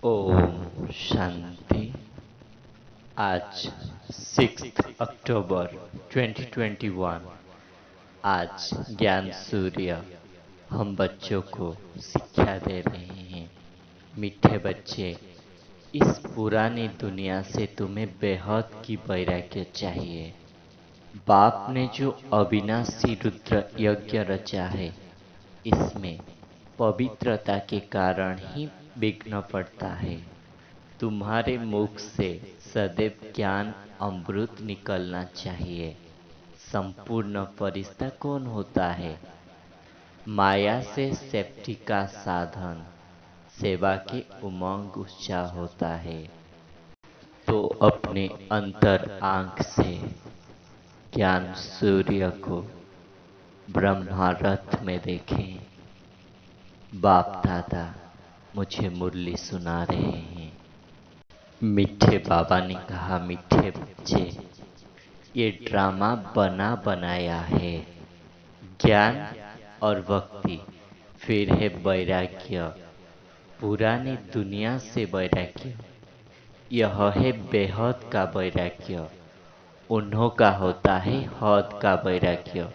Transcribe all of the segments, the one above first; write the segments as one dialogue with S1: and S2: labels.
S1: ओम शांति। आज 6 अक्टूबर 2021। आज ज्ञान सूर्य हम बच्चों को शिक्षा दे रहे हैं। मीठे बच्चे, इस पुरानी दुनिया से तुम्हें बेहद की वैराग्य चाहिए। बाप ने जो अविनाशी रुद्र यज्ञ रचा है, इसमें पवित्रता के कारण ही विघ्न पड़ता है। तुम्हारे मुख से सदैव ज्ञान अमृत निकलना चाहिए। संपूर्ण फरिश्ता कौन होता है? माया से सेफ्टी का साधन, सेवा के उमंग उत्साह होता है। तो अपने अंतर आंख से ज्ञान सूर्य को ब्रह्मा रथ में देखें। बाप दादा मुझे मुरली सुना रहे हैं। मीठे बाबा ने कहा, मीठे बच्चे, ये ड्रामा बना बनाया है। ज्ञान और भक्ति, फिर है वैराग्य, पुरानी दुनिया से वैराग्य। यह है बेहद का वैराग्य। उन्हों का होता है हद का वैराग्य।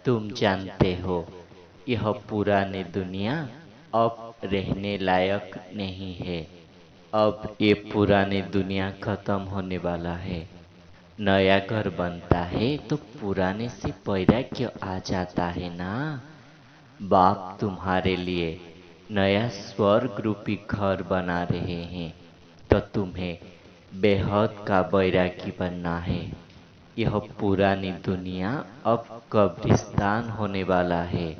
S1: तुम जानते हो, यह पुरानी दुनिया अब रहने लायक नहीं है। अब ये पुरानी दुनिया खत्म होने वाला है। नया घर बनता है तो पुराने से वैराग्य आ जाता है ना। बाप तुम्हारे लिए नया स्वर्ग रूपी घर बना रहे हैं, तो तुम्हें बेहद का वैरागी बनना है। यह पुरानी दुनिया अब कब्रिस्तान होने वाला है।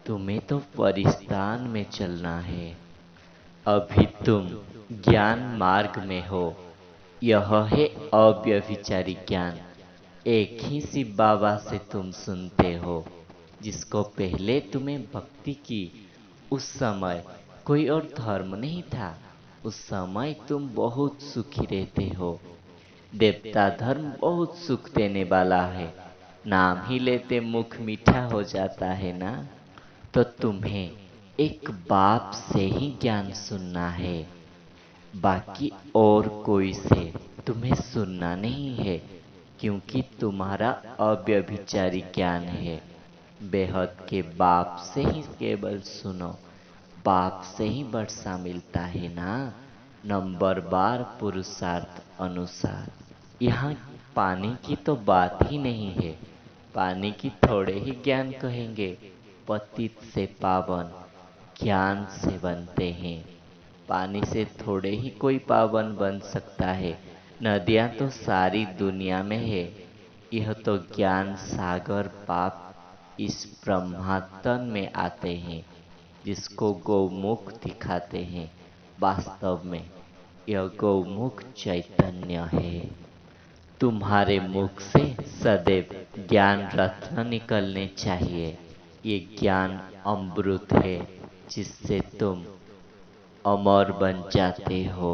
S1: तुम्हें तो परिस्तान में चलना है। अभी तुम ज्ञान मार्ग में हो। यह है अव्यभिचारी ज्ञान। एक ही शिव बाबा से तुम सुनते हो। जिसको पहले तुम्हें भक्ति की, उस समय कोई और धर्म नहीं था। उस समय तुम बहुत सुखी रहते हो। देवता धर्म बहुत सुख देने वाला है। नाम ही लेते मुख मीठा हो जाता है ना। तो तुम्हें एक बाप से ही ज्ञान सुनना है। बाकी और कोई से तुम्हें सुनना नहीं है, क्योंकि तुम्हारा अव्यभिचारी ज्ञान है। बेहद के बाप से ही केवल सुनो। बाप से ही वर्षा मिलता है ना। नंबर बार पुरुषार्थ अनुसार। यहाँ पानी की तो बात ही नहीं है। पानी की थोड़े ही ज्ञान कहेंगे। पतित से पावन ज्ञान से बनते हैं। पानी से थोड़े ही कोई पावन बन सकता है। नदियां तो सारी दुनिया में है। यह तो ज्ञान सागर पाप इस ब्रह्मातन में आते हैं, जिसको गौमुख दिखाते हैं। वास्तव में यह गौमुख चैतन्य है। तुम्हारे मुख से सदैव ज्ञान रत्न निकलने चाहिए। ये ज्ञान अमृत है, जिससे तुम अमर बन जाते हो।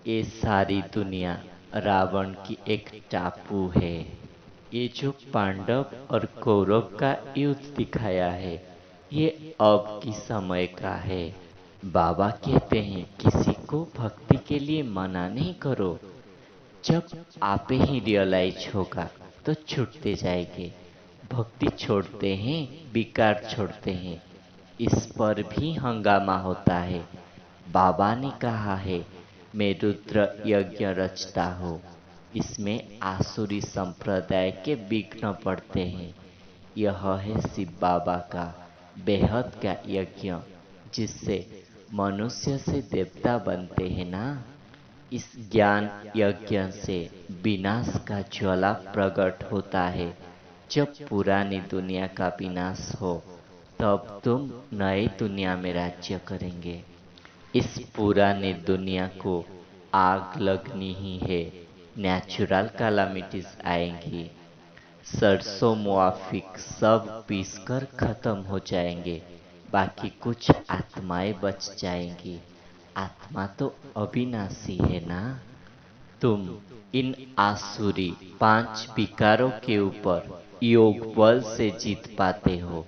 S1: ये सारी दुनिया रावण की एक टापू है। ये जो पांडव और कौरव का युद्ध दिखाया है, ये अब की समय का है। बाबा कहते हैं, किसी को भक्ति के लिए मना नहीं करो। जब आप ही रियलाइज होगा तो छूटते जाएंगे। भक्ति छोड़ते हैं, विकार छोड़ते हैं, इस पर भी हंगामा होता है। बाबा ने कहा है, मैं रुद्र यज्ञ रचता हूँ। इसमें आसुरी संप्रदाय के विघ्न पड़ते हैं। यह है शिव बाबा का बेहद का यज्ञ, जिससे मनुष्य से देवता बनते हैं ना। इस ज्ञान यज्ञ से विनाश का ज्वाला प्रकट होता है। जब पुरानी दुनिया का विनाश हो, तब तुम नई दुनिया में राज्य करेंगे। इस पुरानी दुनिया को आग लगनी ही है। नेचुरल कैलामिटीज आएंगी। सरसों मुआफिक सब पीसकर खत्म हो जाएंगे। बाकी कुछ आत्माएं बच जाएंगी। आत्मा तो अविनाशी है ना। तुम इन आसुरी 5 विकारों के ऊपर योग बल से जीत पाते हो।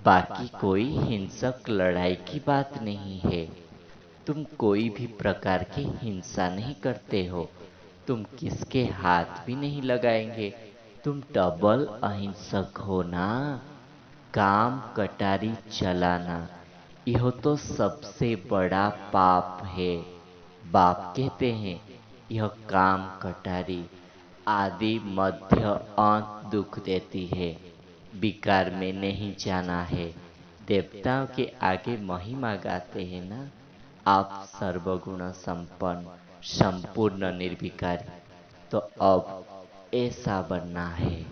S1: बाकी कोई हिंसक लड़ाई की बात नहीं है। तुम कोई भी प्रकार की हिंसा नहीं करते हो, तुम किसके हाथ भी नहीं लगाएंगे, तुम डबल अहिंसक हो ना। काम कटारी चलाना यह तो सबसे बड़ा पाप है। बाप कहते हैं यह काम कटारी आदि मध्य अंत दुख देती है, विकार में नहीं जाना है। देवताओं के आगे महिमा गाते हैं ना, आप सर्वगुण संपन्न संपूर्ण निर्विकारी। तो अब ऐसा बनना है।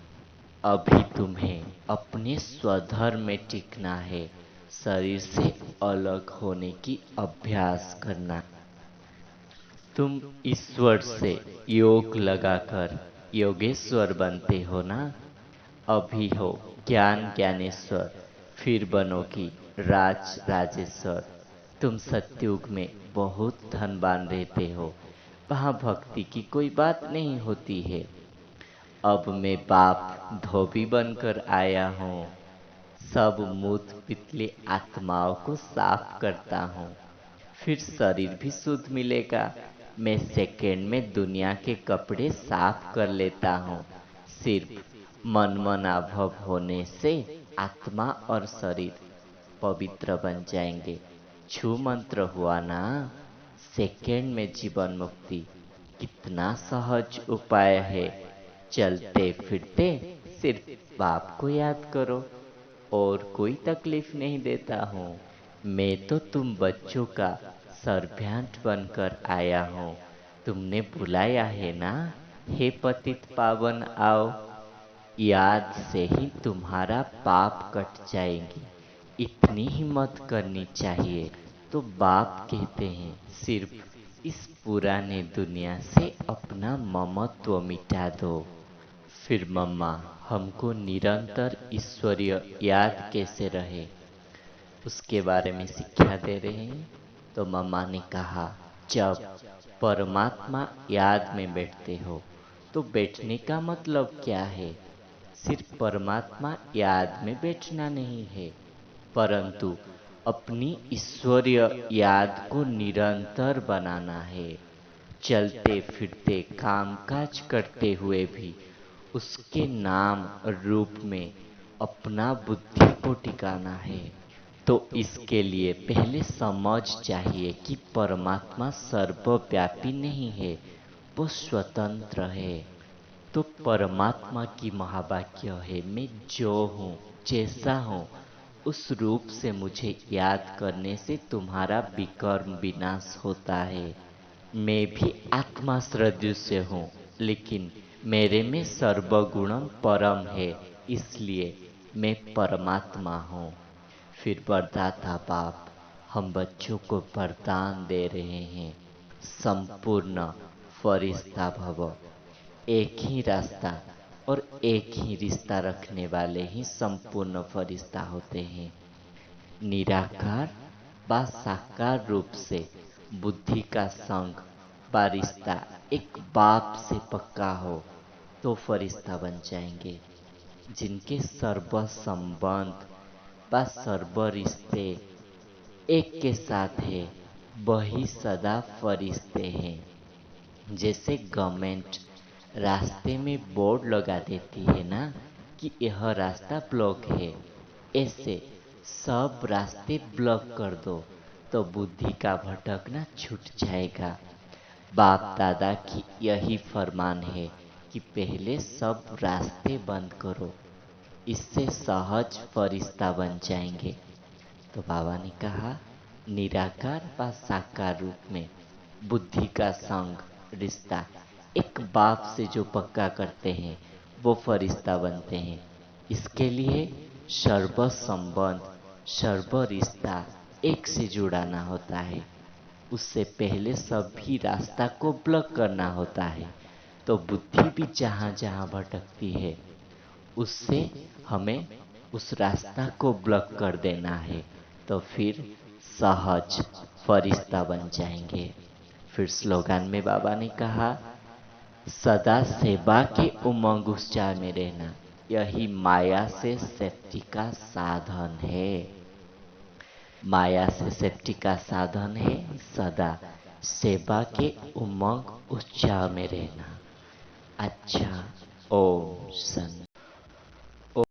S1: अभी तुम्हें अपने स्वधर्म में टिकना है, शरीर से अलग होने की अभ्यास करना। तुम ईश्वर से योग लगाकर योगेश्वर बनते हो ना। अभी हो ज्ञान ज्ञानेश्वर, फिर बनोगी राज राजेश्वर। तुम सत्युग में बहुत धनवान रहते हो, वहाँ भक्ति की कोई बात नहीं होती है। अब मैं बाप धोबी बनकर आया हूँ, सब मूत पितले आत्माओं को साफ करता हूँ, फिर शरीर भी शुद्ध मिलेगा। मैं सेकेंड में दुनिया के कपड़े साफ कर लेता हूँ। सिर्फ मनमनाभव होने से आत्मा और शरीर पवित्र बन जाएंगे। छू मंत्र हुआ ना, सेकेंड में जीवन मुक्ति। कितना सहज उपाय है। चलते फिरते सिर्फ बाप को याद करो, और कोई तकलीफ नहीं देता हूँ। मैं तो तुम बच्चों का सर्वेंट बनकर आया हूँ। तुमने बुलाया है ना, हे पतित पावन आओ। याद से ही तुम्हारा पाप कट जाएंगी, इतनी हिम्मत करनी चाहिए। तो बाप कहते हैं सिर्फ इस पुराने दुनिया से अपना ममत्व मिटा दो। फिर मम्मा हमको निरंतर ईश्वरीय याद कैसे रहे, उसके बारे में शिक्षा दे रहे हैं। तो मम्मा ने कहा, जब परमात्मा याद में बैठते हो तो बैठने का मतलब क्या है? सिर्फ परमात्मा याद में बैठना नहीं है, परंतु अपनी ईश्वरीय याद को निरंतर बनाना है। चलते फिरते कामकाज करते हुए भी उसके नाम रूप में अपना बुद्धि को टिकाना है। तो इसके लिए पहले समझ चाहिए कि परमात्मा सर्वव्यापी नहीं है, वो स्वतंत्र है। तो परमात्मा की महावाक्य है, मैं जो हूँ जैसा हूँ उस रूप से मुझे याद करने से तुम्हारा विकर्म विनाश होता है। मैं भी आत्मा सदृश्य हूँ, लेकिन मेरे में सर्वगुणम परम है, इसलिए मैं परमात्मा हूँ। फिर वरदाता बाप हम बच्चों को वरदान दे रहे हैं, संपूर्ण फरिश्ता भव। एक ही रास्ता और एक ही रिश्ता रखने वाले ही संपूर्ण फरिश्ता होते हैं। निराकार व साकार रूप से बुद्धि का संग व रिश्ता एक बाप से पक्का हो तो फरिश्ता बन जाएंगे। जिनके सर्व संबंध व सर्व रिश्ते एक के साथ है, वही सदा फरिश्ते हैं। जैसे गवर्नमेंट रास्ते में बोर्ड लगा देती है ना कि यह रास्ता ब्लॉक है, ऐसे सब रास्ते ब्लॉक कर दो तो बुद्धि का भटकना छूट जाएगा। बाप दादा की यही फरमान है कि पहले सब रास्ते बंद करो, इससे सहज फरिश्ता बन जाएंगे। तो बाबा ने कहा, निराकार व साकार रूप में बुद्धि का संग रिश्ता एक बाप से जो पक्का करते हैं वो फरिश्ता बनते हैं। इसके लिए सर्व संबंध सर्व रिश्ता एक से जुड़ाना होता है। उससे पहले सभी रास्ता को ब्लॉक करना होता है। तो बुद्धि भी जहाँ जहाँ भटकती है उससे हमें उस रास्ता को ब्लॉक कर देना है, तो फिर सहज फरिश्ता बन जाएंगे। फिर स्लोगन में बाबा ने कहा, सदा सेवा के उमंग उत्साह में रहना, यही माया से सेफ्टी का साधन है। माया से सेफ्टी का साधन है सदा सेवा के उमंग उत्साह में रहना। अच्छा, ओम शांति।